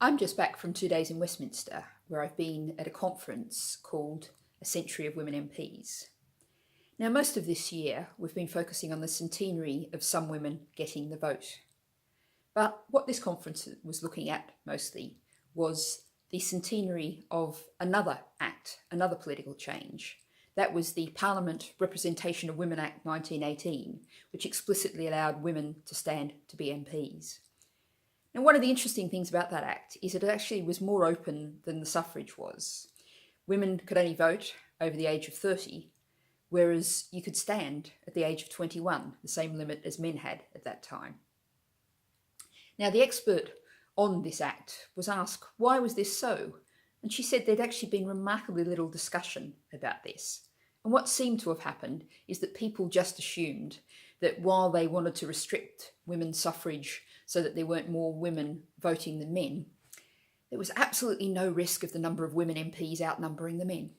I'm just back from 2 days in Westminster, where I've been at a conference called A Century of Women MPs. Now, most of this year, we've been focusing on the centenary of some women getting the vote. But what this conference was looking at mostly was the centenary of another act, another political change. That was the Parliament Representation of Women Act 1918, which explicitly allowed women to stand to be MPs. Now, one of the interesting things about that act is it actually was more open than the suffrage was. Women could only vote over the age of 30, whereas you could stand at the age of 21, the same limit as men had at that time. Now, the expert on this act was asked, why was this so? And she said there'd actually been remarkably little discussion about this. And what seemed to have happened is that people just assumed that while they wanted to restrict women's suffrage so that there weren't more women voting than men, there was absolutely no risk of the number of women MPs outnumbering the men.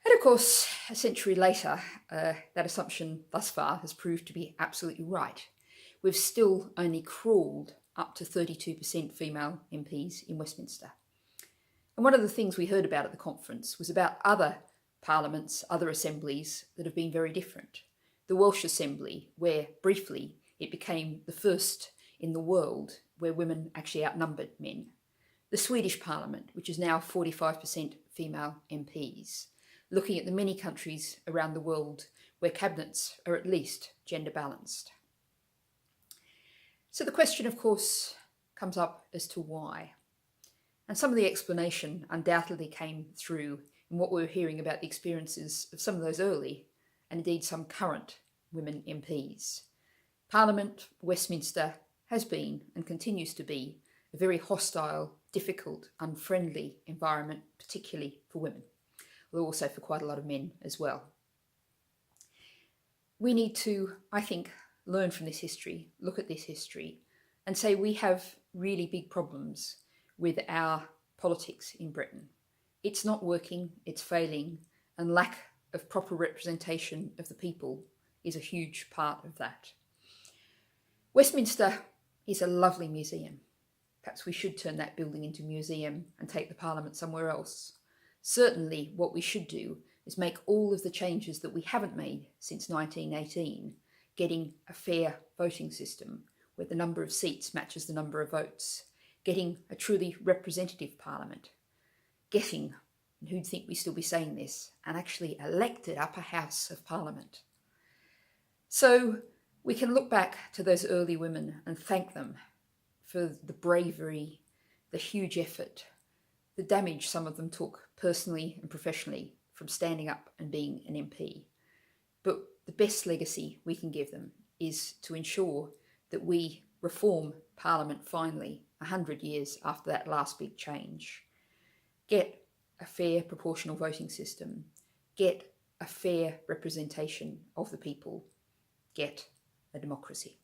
And of course, a century later, that assumption thus far has proved to be absolutely right. We've still only crawled up to 32% female MPs in Westminster. And one of the things we heard about at the conference was about other parliaments, other assemblies that have been very different. The Welsh Assembly, where briefly it became the first in the world where women actually outnumbered men. The Swedish Parliament, which is now 45% female MPs, looking at the many countries around the world where cabinets are at least gender balanced. So the question, of course, comes up as to why. And some of the explanation undoubtedly came through in what we were hearing about the experiences of some of those early and indeed some current women MPs. Parliament, Westminster, has been and continues to be a very hostile, difficult, unfriendly environment, particularly for women, although also for quite a lot of men as well. We need to, I think, learn from this history, look at this history, and say we have really big problems with our politics in Britain. It's not working, it's failing, and lack of proper representation of the people is a huge part of that. Westminster is a lovely museum. Perhaps we should turn that building into a museum and take the Parliament somewhere else. Certainly what we should do is make all of the changes that we haven't made since 1918, getting a fair voting system where the number of seats matches the number of votes, getting a truly representative Parliament, getting, and who'd think we'd still be saying this, an actually elected upper house of Parliament. So we can look back to those early women and thank them for the bravery, the huge effort, the damage some of them took personally and professionally from standing up and being an MP. But the best legacy we can give them is to ensure that we reform Parliament finally 100 years after that last big change. Get a fair proportional voting system. Get a fair representation of the people. Get a democracy.